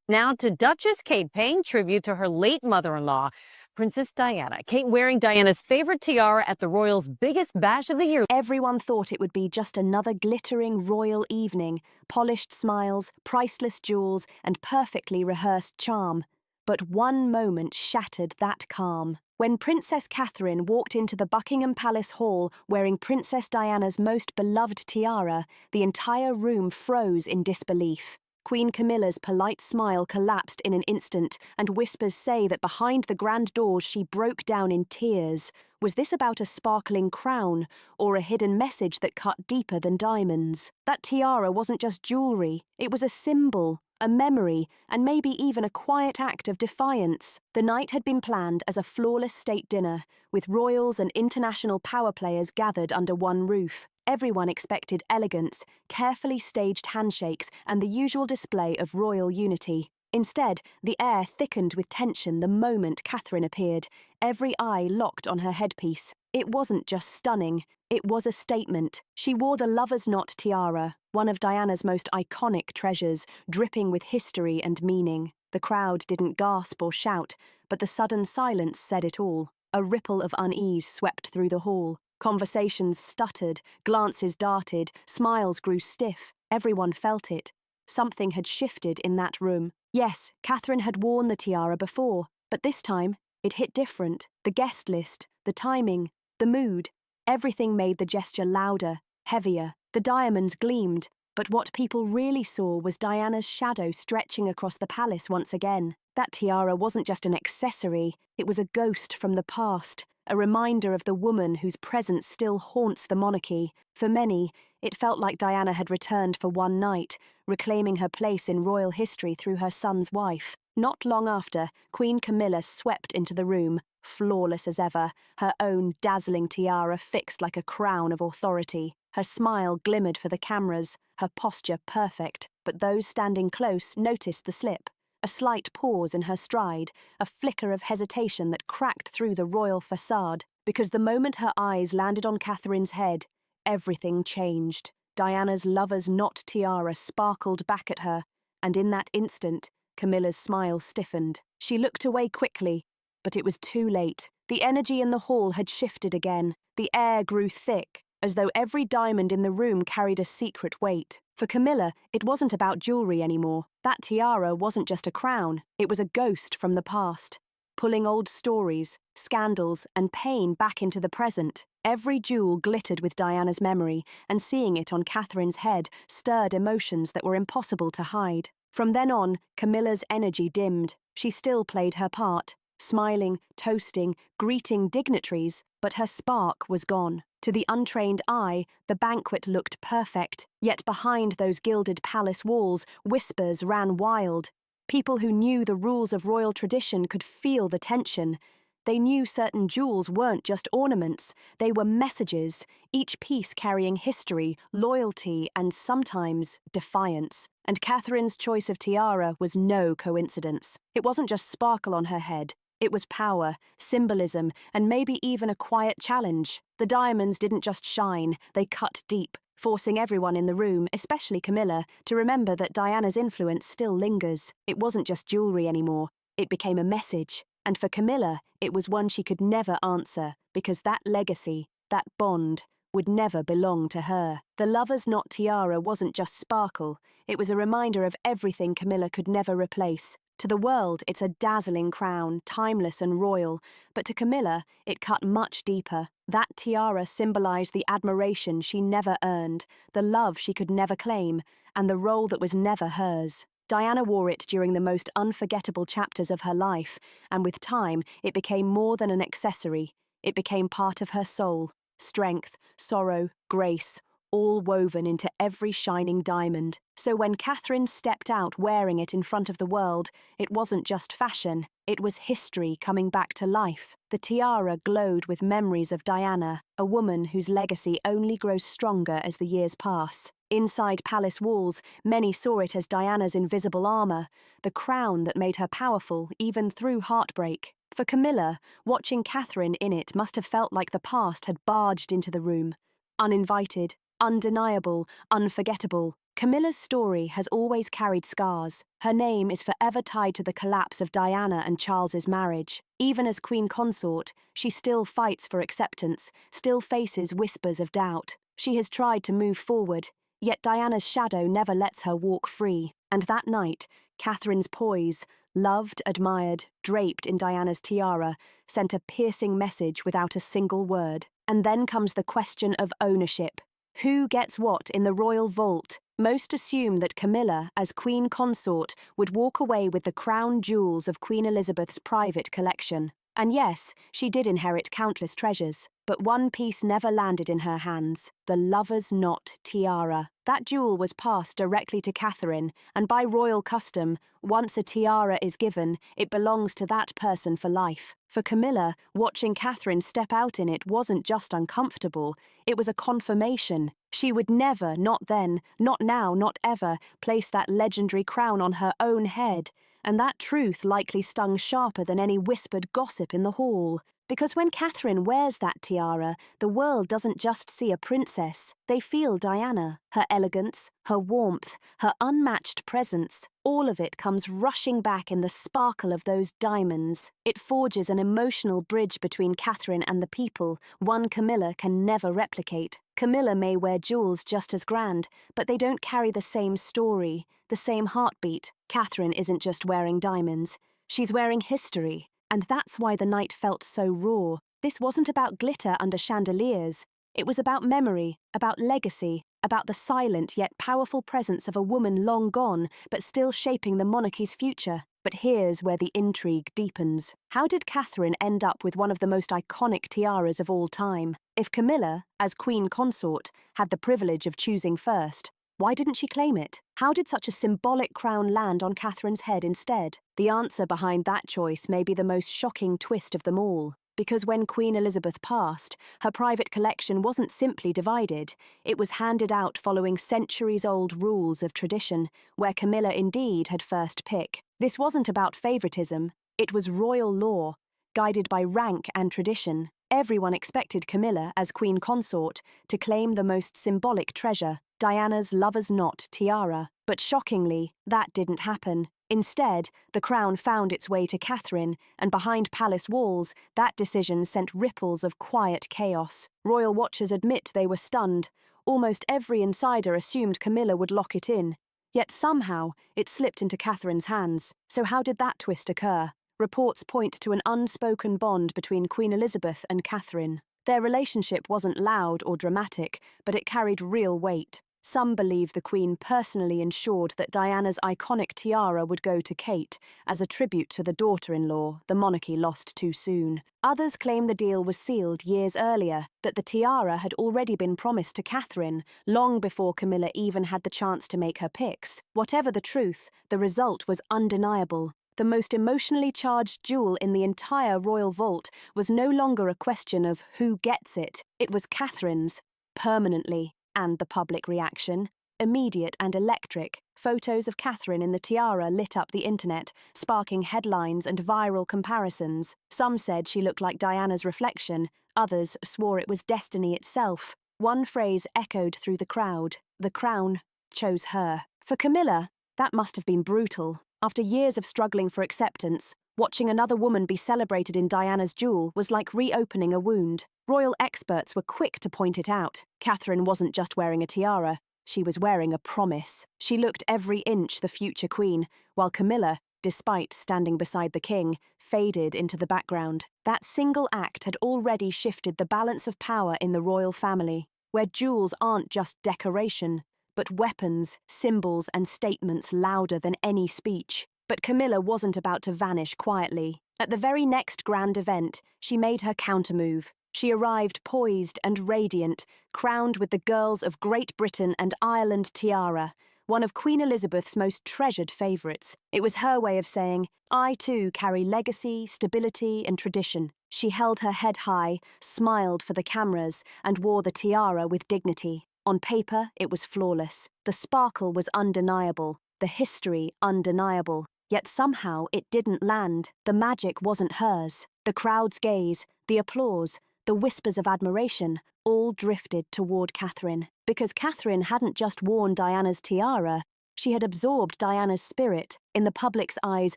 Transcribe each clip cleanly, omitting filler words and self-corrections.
Now to Duchess Kate paying tribute to her late mother-in-law, Princess Diana. Kate wearing Diana's favorite tiara at the royals' biggest bash of the year. Everyone thought it would be just another glittering royal evening, polished smiles, priceless jewels, and perfectly rehearsed charm. But one moment shattered that calm. When Princess Catherine walked into the Buckingham Palace Hall wearing Princess Diana's most beloved tiara, the entire room froze in disbelief. Queen Camilla's polite smile collapsed in an instant, and whispers say that behind the grand doors she broke down in tears. Was this about a sparkling crown, or a hidden message that cut deeper than diamonds? That tiara wasn't just jewellery, it was a symbol, a memory, and maybe even a quiet act of defiance. The night had been planned as a flawless state dinner, with royals and international power players gathered under one roof. Everyone expected elegance, carefully staged handshakes, and the usual display of royal unity. Instead, the air thickened with tension the moment Catherine appeared, every eye locked on her headpiece. It wasn't just stunning, it was a statement. She wore the lover's knot tiara, one of Diana's most iconic treasures, dripping with history and meaning. The crowd didn't gasp or shout, but the sudden silence said it all. A ripple of unease swept through the hall. Conversations stuttered, glances darted, smiles grew stiff. Everyone felt it. Something had shifted in that room. Yes, Catherine had worn the tiara before, but this time, it hit different. The guest list, the timing, the mood, everything made the gesture louder, heavier. The diamonds gleamed, but what people really saw was Diana's shadow stretching across the palace once again. That tiara wasn't just an accessory, it was a ghost from the past, a reminder of the woman whose presence still haunts the monarchy. For many, it felt like Diana had returned for one night, reclaiming her place in royal history through her son's wife. Not long after, Queen Camilla swept into the room, flawless as ever, her own dazzling tiara fixed like a crown of authority. Her smile glimmered for the cameras, her posture perfect, but those standing close noticed the slip. A slight pause in her stride, a flicker of hesitation that cracked through the royal facade, because the moment her eyes landed on Catherine's head, everything changed. Diana's lover's knot tiara sparkled back at her, and in that instant, Camilla's smile stiffened. She looked away quickly, but it was too late. The energy in the hall had shifted again. The air grew thick, as though every diamond in the room carried a secret weight. For Camilla, it wasn't about jewellery anymore. That tiara wasn't just a crown, it was a ghost from the past, pulling old stories, scandals, and pain back into the present. Every jewel glittered with Diana's memory, and seeing it on Catherine's head stirred emotions that were impossible to hide. From then on, Camilla's energy dimmed. She still played her part, smiling, toasting, greeting dignitaries, but her spark was gone. To the untrained eye, the banquet looked perfect, yet behind those gilded palace walls, whispers ran wild. People who knew the rules of royal tradition could feel the tension. They knew certain jewels weren't just ornaments, they were messages, each piece carrying history, loyalty, and sometimes defiance. And Catherine's choice of tiara was no coincidence. It wasn't just sparkle on her head. It was power, symbolism, and maybe even a quiet challenge. The diamonds didn't just shine, they cut deep, forcing everyone in the room, especially Camilla, to remember that Diana's influence still lingers. It wasn't just jewellery anymore, it became a message. And for Camilla, it was one she could never answer, because that legacy, that bond, would never belong to her. The lover's knot tiara wasn't just sparkle, it was a reminder of everything Camilla could never replace. To the world, it's a dazzling crown, timeless and royal, but to Camilla, it cut much deeper. That tiara symbolized the admiration she never earned, the love she could never claim, and the role that was never hers. Diana wore it during the most unforgettable chapters of her life, and with time, it became more than an accessory. It became part of her soul. Strength, sorrow, grace, all woven into every shining diamond. So when Catherine stepped out wearing it in front of the world, it wasn't just fashion, it was history coming back to life. The tiara glowed with memories of Diana, a woman whose legacy only grows stronger as the years pass. Inside palace walls, many saw it as Diana's invisible armour, the crown that made her powerful even through heartbreak. For Camilla, watching Catherine in it must have felt like the past had barged into the room. Uninvited, undeniable, unforgettable. Camilla's story has always carried scars. Her name is forever tied to the collapse of Diana and Charles's marriage. Even as queen consort, she still fights for acceptance, still faces whispers of doubt. She has tried to move forward, yet Diana's shadow never lets her walk free. And that night, Catherine's poise, loved, admired, draped in Diana's tiara, sent a piercing message without a single word. And then comes the question of ownership. Who gets what in the royal vault? Most assume that Camilla, as queen consort, would walk away with the crown jewels of Queen Elizabeth's private collection. And yes, she did inherit countless treasures, but one piece never landed in her hands, the lover's knot tiara. That jewel was passed directly to Catherine, and by royal custom, once a tiara is given, it belongs to that person for life. For Camilla, watching Catherine step out in it wasn't just uncomfortable, it was a confirmation. She would never, not then, not now, not ever, place that legendary crown on her own head, and that truth likely stung sharper than any whispered gossip in the hall. Because when Catherine wears that tiara, the world doesn't just see a princess. They feel Diana, her elegance, her warmth, her unmatched presence. All of it comes rushing back in the sparkle of those diamonds. It forges an emotional bridge between Catherine and the people, one Camilla can never replicate. Camilla may wear jewels just as grand, but they don't carry the same story, the same heartbeat. Catherine isn't just wearing diamonds. She's wearing history. And that's why the night felt so raw. This wasn't about glitter under chandeliers. It was about memory, about legacy, about the silent yet powerful presence of a woman long gone, but still shaping the monarchy's future. But here's where the intrigue deepens. How did Catherine end up with one of the most iconic tiaras of all time? If Camilla, as queen consort, had the privilege of choosing first, why didn't she claim it? How did such a symbolic crown land on Catherine's head instead? The answer behind that choice may be the most shocking twist of them all. Because when Queen Elizabeth passed, her private collection wasn't simply divided, it was handed out following centuries-old rules of tradition, where Camilla indeed had first pick. This wasn't about favoritism, it was royal law, guided by rank and tradition. Everyone expected Camilla, as queen consort, to claim the most symbolic treasure, Diana's lover's knot tiara. But shockingly, that didn't happen. Instead, the crown found its way to Catherine, and behind palace walls, that decision sent ripples of quiet chaos. Royal watchers admit they were stunned. Almost every insider assumed Camilla would lock it in. Yet somehow, it slipped into Catherine's hands. So how did that twist occur? Reports point to an unspoken bond between Queen Elizabeth and Catherine. Their relationship wasn't loud or dramatic, but it carried real weight. Some believe the Queen personally ensured that Diana's iconic tiara would go to Kate as a tribute to the daughter-in-law the monarchy lost too soon. Others claim the deal was sealed years earlier, that the tiara had already been promised to Catherine long before Camilla even had the chance to make her picks. Whatever the truth, the result was undeniable. The most emotionally charged jewel in the entire royal vault was no longer a question of who gets it. It was Catherine's, permanently. And the public reaction, immediate and electric. Photos of Catherine in the tiara lit up the internet, sparking headlines and viral comparisons. Some said she looked like Diana's reflection, others swore it was destiny itself. One phrase echoed through the crowd: the crown chose her. For Camilla, that must have been brutal. After years of struggling for acceptance, watching another woman be celebrated in Diana's jewel was like reopening a wound. Royal experts were quick to point it out. Catherine wasn't just wearing a tiara, she was wearing a promise. She looked every inch the future queen, while Camilla, despite standing beside the king, faded into the background. That single act had already shifted the balance of power in the royal family, where jewels aren't just decoration, but weapons, symbols, and statements louder than any speech. But Camilla wasn't about to vanish quietly. At the very next grand event, she made her countermove. She arrived poised and radiant, crowned with the girls of Great Britain and Ireland tiara, one of Queen Elizabeth's most treasured favourites. It was her way of saying, I too carry legacy, stability, and tradition. She held her head high, smiled for the cameras, and wore the tiara with dignity. On paper, it was flawless. The sparkle was undeniable, the history undeniable. Yet somehow it didn't land. The magic wasn't hers. The crowd's gaze, the applause, the whispers of admiration, all drifted toward Catherine. Because Catherine hadn't just worn Diana's tiara, she had absorbed Diana's spirit. In the public's eyes,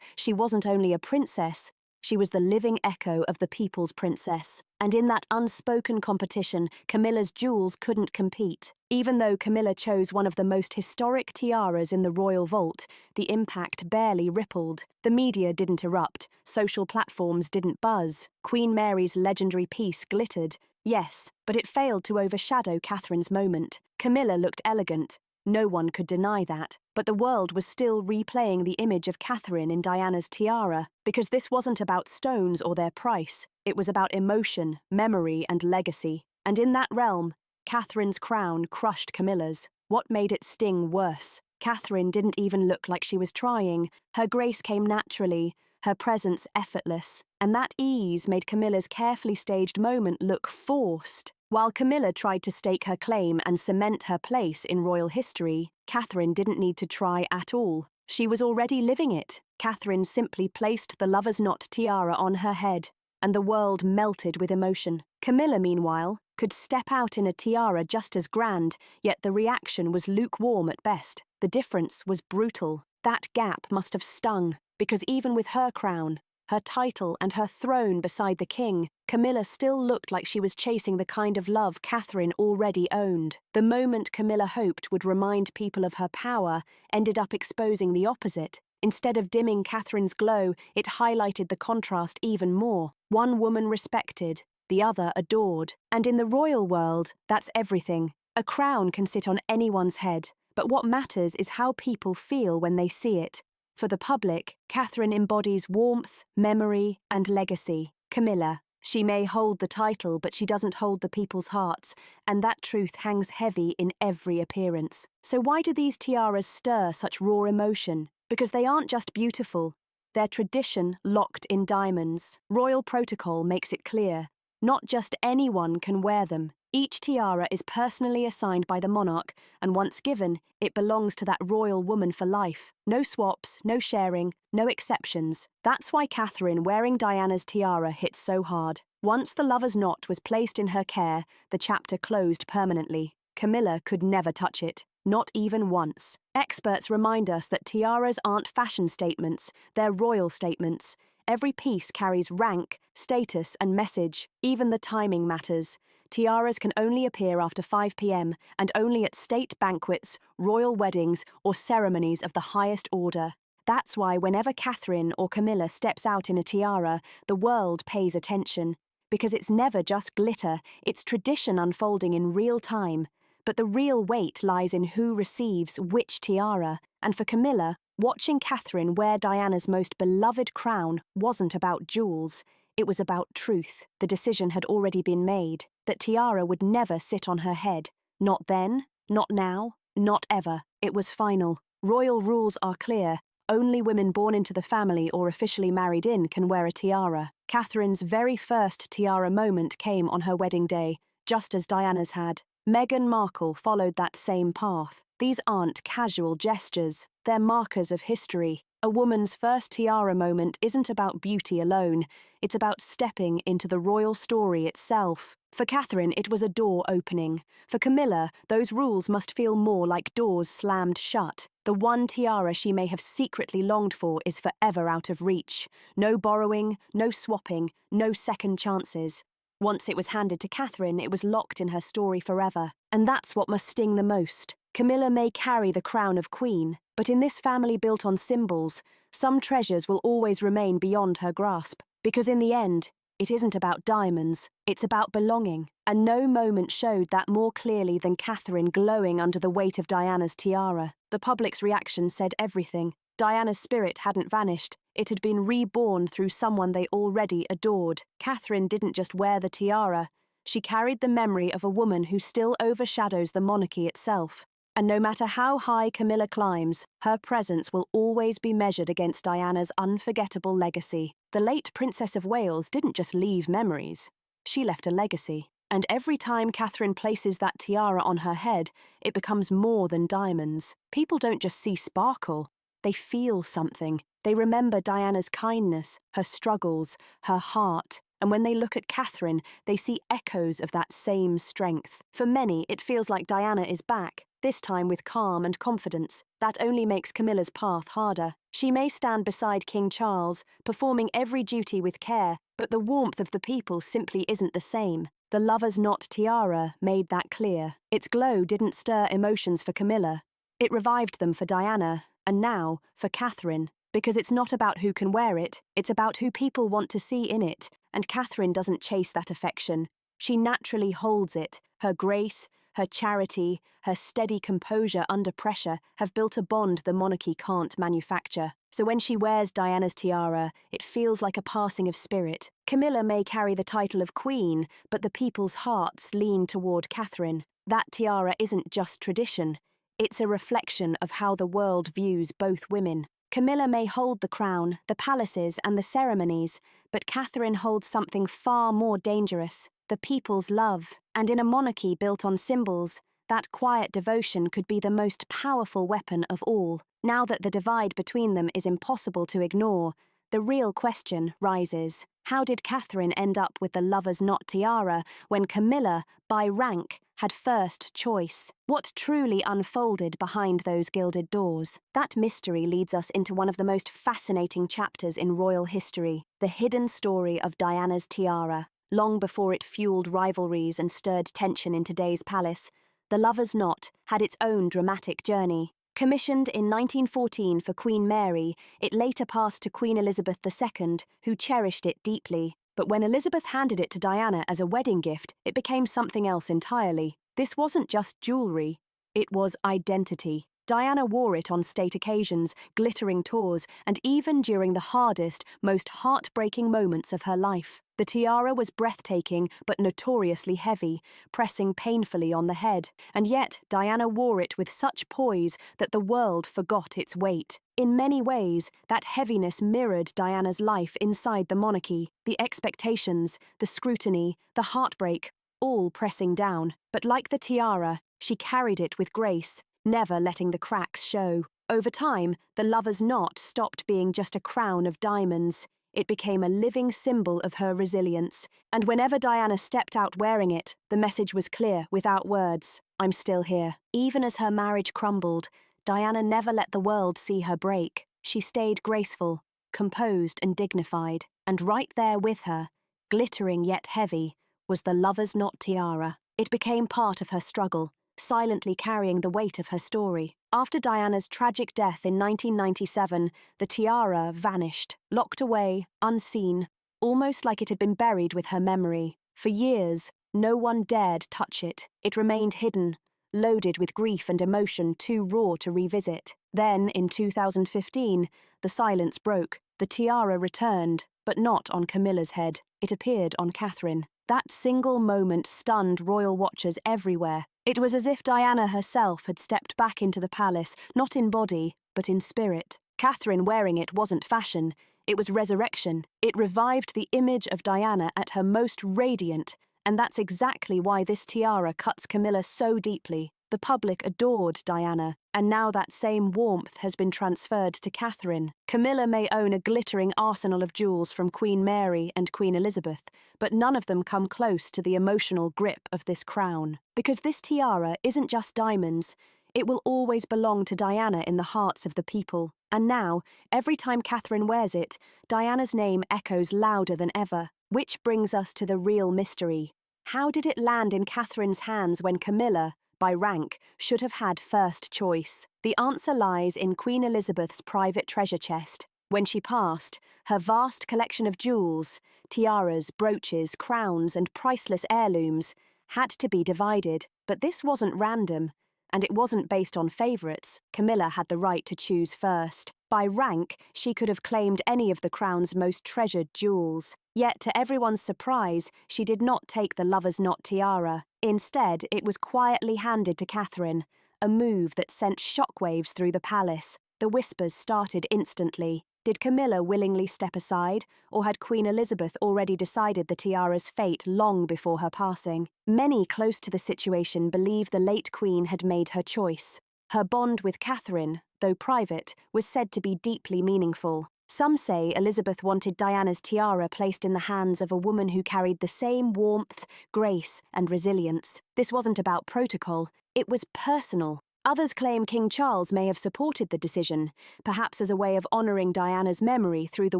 she wasn't only a princess, she was the living echo of the people's princess. And in that unspoken competition, Camilla's jewels couldn't compete. Even though Camilla chose one of the most historic tiaras in the royal vault, the impact barely rippled. The media didn't erupt, social platforms didn't buzz. Queen Mary's legendary piece glittered, yes, but it failed to overshadow Catherine's moment. Camilla looked elegant. No one could deny that, but the world was still replaying the image of Catherine in Diana's tiara, because this wasn't about stones or their price. It was about emotion, memory, and legacy. And in that realm, Catherine's crown crushed Camilla's. What made it sting worse? Catherine didn't even look like she was trying. Her grace came naturally, her presence effortless, and that ease made Camilla's carefully staged moment look forced. While Camilla tried to stake her claim and cement her place in royal history, Catherine didn't need to try at all. She was already living it. Catherine simply placed the lover's knot tiara on her head, and the world melted with emotion. Camilla, meanwhile, could step out in a tiara just as grand, yet the reaction was lukewarm at best. The difference was brutal. That gap must have stung, because even with her crown, her title and her throne beside the king, Camilla still looked like she was chasing the kind of love Catherine already owned. The moment Camilla hoped would remind people of her power ended up exposing the opposite. Instead of dimming Catherine's glow, it highlighted the contrast even more. One woman respected, the other adored. And in the royal world, that's everything. A crown can sit on anyone's head, but what matters is how people feel when they see it. For the public, Catherine embodies warmth, memory, and legacy. Camilla, she may hold the title, but she doesn't hold the people's hearts, and that truth hangs heavy in every appearance. So why do these tiaras stir such raw emotion? Because they aren't just beautiful, they're tradition locked in diamonds. Royal protocol makes it clear. Not just anyone can wear them. Each tiara is personally assigned by the monarch, and once given, it belongs to that royal woman for life. No swaps, no sharing, no exceptions. That's why Catherine wearing Diana's tiara hit so hard. Once the lover's knot was placed in her care, the chapter closed permanently. Camilla could never touch it, not even once. Experts remind us that tiaras aren't fashion statements, they're royal statements. Every piece carries rank, status, and message. Even the timing matters. Tiaras can only appear after 5 p.m. and only at state banquets, royal weddings, or ceremonies of the highest order. That's why whenever Catherine or Camilla steps out in a tiara, the world pays attention. Because it's never just glitter, it's tradition unfolding in real time. But the real weight lies in who receives which tiara. And for Camilla, watching Catherine wear Diana's most beloved crown wasn't about jewels. It was about truth. The decision had already been made, that tiara would never sit on her head. Not then, not now, not ever. It was final. Royal rules are clear. Only women born into the family or officially married in can wear a tiara. Catherine's very first tiara moment came on her wedding day, just as Diana's had. Meghan Markle followed that same path. These aren't casual gestures, they're markers of history. A woman's first tiara moment isn't about beauty alone, it's about stepping into the royal story itself. For Catherine, it was a door opening. For Camilla, those rules must feel more like doors slammed shut. The one tiara she may have secretly longed for is forever out of reach. No borrowing, no swapping, no second chances. Once it was handed to Catherine, it was locked in her story forever. And that's what must sting the most. Camilla may carry the crown of queen, but in this family built on symbols, some treasures will always remain beyond her grasp. Because in the end, it isn't about diamonds, it's about belonging. And no moment showed that more clearly than Catherine glowing under the weight of Diana's tiara. The public's reaction said everything. Diana's spirit hadn't vanished. It had been reborn through someone they already adored. Catherine didn't just wear the tiara. She carried the memory of a woman who still overshadows the monarchy itself. And no matter how high Camilla climbs, her presence will always be measured against Diana's unforgettable legacy. The late Princess of Wales didn't just leave memories. She left a legacy. And every time Catherine places that tiara on her head, it becomes more than diamonds. People don't just see sparkle. They feel something. They remember Diana's kindness, her struggles, her heart. And when they look at Catherine, they see echoes of that same strength. For many, it feels like Diana is back, this time with calm and confidence. That only makes Camilla's path harder. She may stand beside King Charles, performing every duty with care, but the warmth of the people simply isn't the same. The lover's knot tiara made that clear. Its glow didn't stir emotions for Camilla. It revived them for Diana, and now for Catherine. Because it's not about who can wear it, it's about who people want to see in it. And Catherine doesn't chase that affection. She naturally holds it. Her grace, her charity, her steady composure under pressure have built a bond the monarchy can't manufacture. So when she wears Diana's tiara, it feels like a passing of spirit. Camilla may carry the title of queen, but the people's hearts lean toward Catherine. That tiara isn't just tradition. It's a reflection of how the world views both women. Camilla may hold the crown, the palaces, and the ceremonies, but Catherine holds something far more dangerous, the people's love. And in a monarchy built on symbols, that quiet devotion could be the most powerful weapon of all. Now that the divide between them is impossible to ignore, the real question rises. How did Catherine end up with the lover's knot tiara when Camilla, by rank, had first choice? What truly unfolded behind those gilded doors? That mystery leads us into one of the most fascinating chapters in royal history, the hidden story of Diana's tiara. Long before it fueled rivalries and stirred tension in today's palace, the lover's knot had its own dramatic journey. Commissioned in 1914 for Queen Mary, it later passed to Queen Elizabeth II, who cherished it deeply. But when Elizabeth handed it to Diana as a wedding gift, it became something else entirely. This wasn't just jewellery, it was identity. Diana wore it on state occasions, glittering tours, and even during the hardest, most heartbreaking moments of her life. The tiara was breathtaking but notoriously heavy, pressing painfully on the head, and yet Diana wore it with such poise that the world forgot its weight. In many ways, that heaviness mirrored Diana's life inside the monarchy, the expectations, the scrutiny, the heartbreak, all pressing down. But like the tiara, she carried it with grace, never letting the cracks show. Over time, the lover's knot stopped being just a crown of diamonds. It became a living symbol of her resilience. And whenever Diana stepped out wearing it, the message was clear, without words: I'm still here. Even as her marriage crumbled, Diana never let the world see her break. She stayed graceful, composed and dignified. And right there with her, glittering yet heavy, was the lover's knot tiara. It became part of her struggle, silently carrying the weight of her story. After Diana's tragic death in 1997, the tiara vanished, locked away, unseen, almost like it had been buried with her memory. For years, no one dared touch it. It remained hidden, loaded with grief and emotion too raw to revisit. Then, in 2015, the silence broke. The tiara returned, but not on Camilla's head. It appeared on Catherine. That single moment stunned royal watchers everywhere. It was as if Diana herself had stepped back into the palace, not in body, but in spirit. Catherine wearing it wasn't fashion, it was resurrection. It revived the image of Diana at her most radiant, and that's exactly why this tiara cuts Camilla so deeply. The public adored Diana, and now that same warmth has been transferred to Catherine. Camilla may own a glittering arsenal of jewels from Queen Mary and Queen Elizabeth, but none of them come close to the emotional grip of this crown. Because this tiara isn't just diamonds, it will always belong to Diana in the hearts of the people. And now, every time Catherine wears it, Diana's name echoes louder than ever. Which brings us to the real mystery. How did it land in Catherine's hands when Camilla, by rank, should have had first choice? The answer lies in Queen Elizabeth's private treasure chest. When she passed, her vast collection of jewels, tiaras, brooches, crowns, and priceless heirlooms had to be divided. But this wasn't random, and it wasn't based on favourites. Camilla had the right to choose first. By rank, she could have claimed any of the crown's most treasured jewels. Yet, to everyone's surprise, she did not take the lover's knot tiara. Instead, it was quietly handed to Catherine, a move that sent shockwaves through the palace. The whispers started instantly. Did Camilla willingly step aside, or had Queen Elizabeth already decided the tiara's fate long before her passing? Many close to the situation believe the late Queen had made her choice. Her bond with Catherine, though private, was said to be deeply meaningful. Some say Elizabeth wanted Diana's tiara placed in the hands of a woman who carried the same warmth, grace, and resilience. This wasn't about protocol, it was personal. Others claim King Charles may have supported the decision, perhaps as a way of honouring Diana's memory through the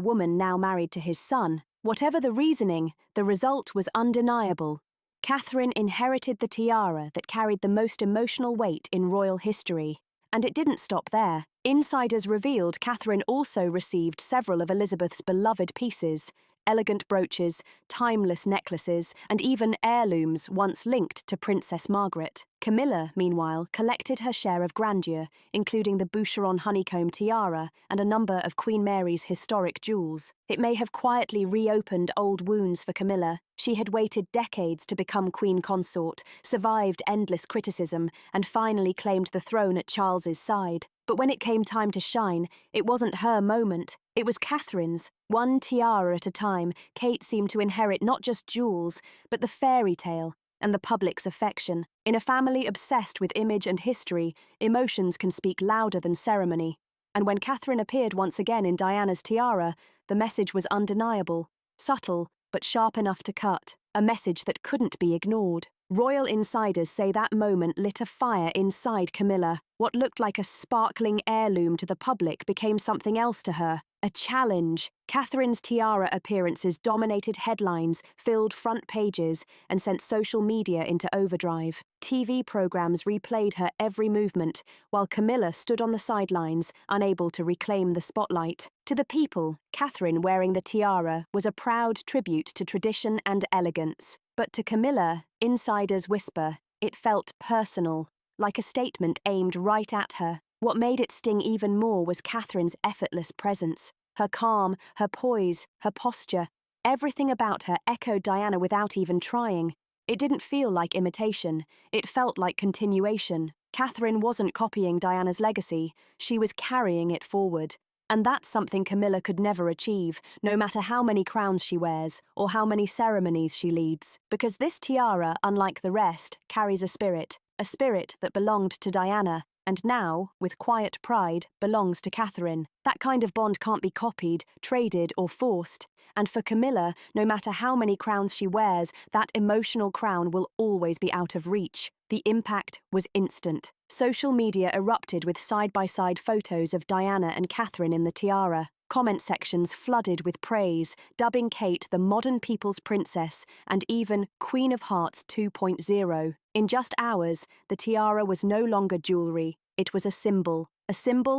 woman now married to his son. Whatever the reasoning, the result was undeniable. Catherine inherited the tiara that carried the most emotional weight in royal history. And it didn't stop there. Insiders revealed Catherine also received several of Elizabeth's beloved pieces, elegant brooches, timeless necklaces, and even heirlooms once linked to Princess Margaret. Camilla, meanwhile, collected her share of grandeur, including the Boucheron honeycomb tiara and a number of Queen Mary's historic jewels. It may have quietly reopened old wounds for Camilla. She had waited decades to become Queen Consort, survived endless criticism, and finally claimed the throne at Charles's side. But when it came time to shine, it wasn't her moment. It was Catherine's. One tiara at a time, Kate seemed to inherit not just jewels, but the fairy tale and the public's affection. In a family obsessed with image and history, emotions can speak louder than ceremony. And when Catherine appeared once again in Diana's tiara, the message was undeniable, subtle, but sharp enough to cut. A message that couldn't be ignored. Royal insiders say that moment lit a fire inside Camilla. What looked like a sparkling heirloom to the public became something else to her. A challenge. Catherine's tiara appearances dominated headlines, filled front pages, and sent social media into overdrive. TV programs replayed her every movement, while Camilla stood on the sidelines, unable to reclaim the spotlight. To the people, Catherine wearing the tiara was a proud tribute to tradition and elegance. But to Camilla, insiders whisper, it felt personal, like a statement aimed right at her. What made it sting even more was Catherine's effortless presence. Her calm, her poise, her posture, everything about her echoed Diana without even trying. It didn't feel like imitation, it felt like continuation. Catherine wasn't copying Diana's legacy, she was carrying it forward. And that's something Camilla could never achieve, no matter how many crowns she wears or how many ceremonies she leads. Because this tiara, unlike the rest, carries a spirit that belonged to Diana, and now, with quiet pride, belongs to Catherine. That kind of bond can't be copied, traded, or forced. And for Camilla, no matter how many crowns she wears, that emotional crown will always be out of reach. The impact was instant. Social media erupted with side-by-side photos of Diana and Catherine in the tiara. Comment sections flooded with praise, dubbing Kate the modern people's princess and even Queen of Hearts 2.0. In just hours, the tiara was no longer jewelry. It was a symbol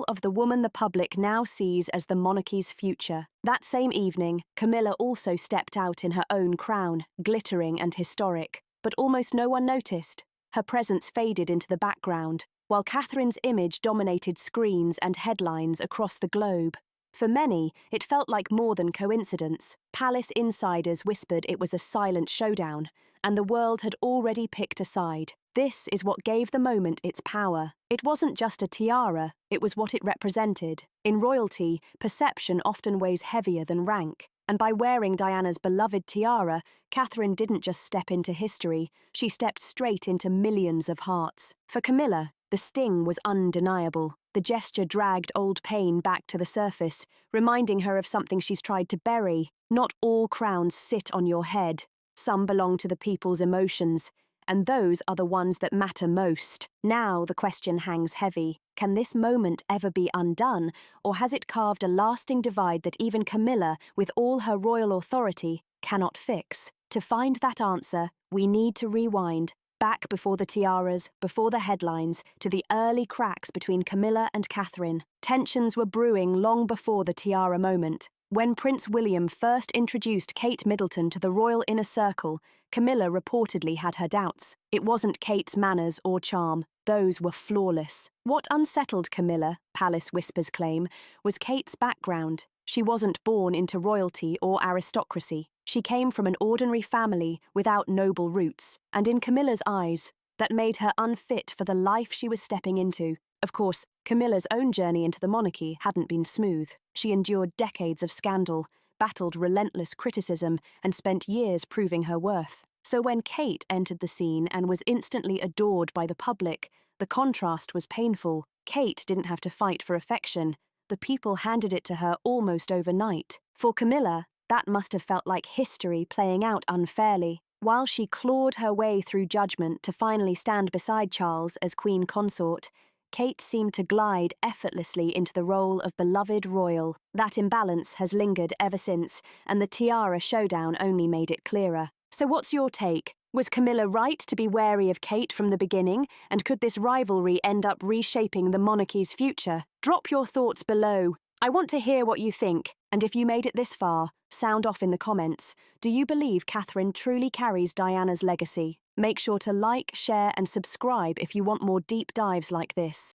of the woman the public now sees as the monarchy's future. That same evening, Camilla also stepped out in her own crown, glittering and historic. But almost no one noticed. Her presence faded into the background, while Catherine's image dominated screens and headlines across the globe. For many, it felt like more than coincidence. Palace insiders whispered it was a silent showdown, and the world had already picked a side. This is what gave the moment its power. It wasn't just a tiara, it was what it represented. In royalty, perception often weighs heavier than rank. And by wearing Diana's beloved tiara, Catherine didn't just step into history, she stepped straight into millions of hearts. For Camilla, the sting was undeniable. The gesture dragged old pain back to the surface, reminding her of something she's tried to bury. Not all crowns sit on your head. Some belong to the people's emotions, and those are the ones that matter most. Now the question hangs heavy. Can this moment ever be undone, or has it carved a lasting divide that even Camilla, with all her royal authority, cannot fix? To find that answer, we need to rewind, back before the tiaras, before the headlines, to the early cracks between Camilla and Catherine. Tensions were brewing long before the tiara moment. When Prince William first introduced Kate Middleton to the royal inner circle, Camilla reportedly had her doubts. It wasn't Kate's manners or charm. Those were flawless. What unsettled Camilla, palace whispers claim, was Kate's background. She wasn't born into royalty or aristocracy. She came from an ordinary family without noble roots, and in Camilla's eyes, that made her unfit for the life she was stepping into. Of course, Camilla's own journey into the monarchy hadn't been smooth. She endured decades of scandal, battled relentless criticism, and spent years proving her worth. So when Kate entered the scene and was instantly adored by the public, the contrast was painful. Kate didn't have to fight for affection. the people handed it to her almost overnight. For Camilla, that must have felt like history playing out unfairly. While she clawed her way through judgment to finally stand beside Charles as Queen Consort, Kate seemed to glide effortlessly into the role of beloved royal. That imbalance has lingered ever since, and the tiara showdown only made it clearer. So what's your take? Was Camilla right to be wary of Kate from the beginning, and could this rivalry end up reshaping the monarchy's future? Drop your thoughts below. I want to hear what you think, and if you made it this far, sound off in the comments. Do you believe Catherine truly carries Diana's legacy? Make sure to like, share, and subscribe if you want more deep dives like this.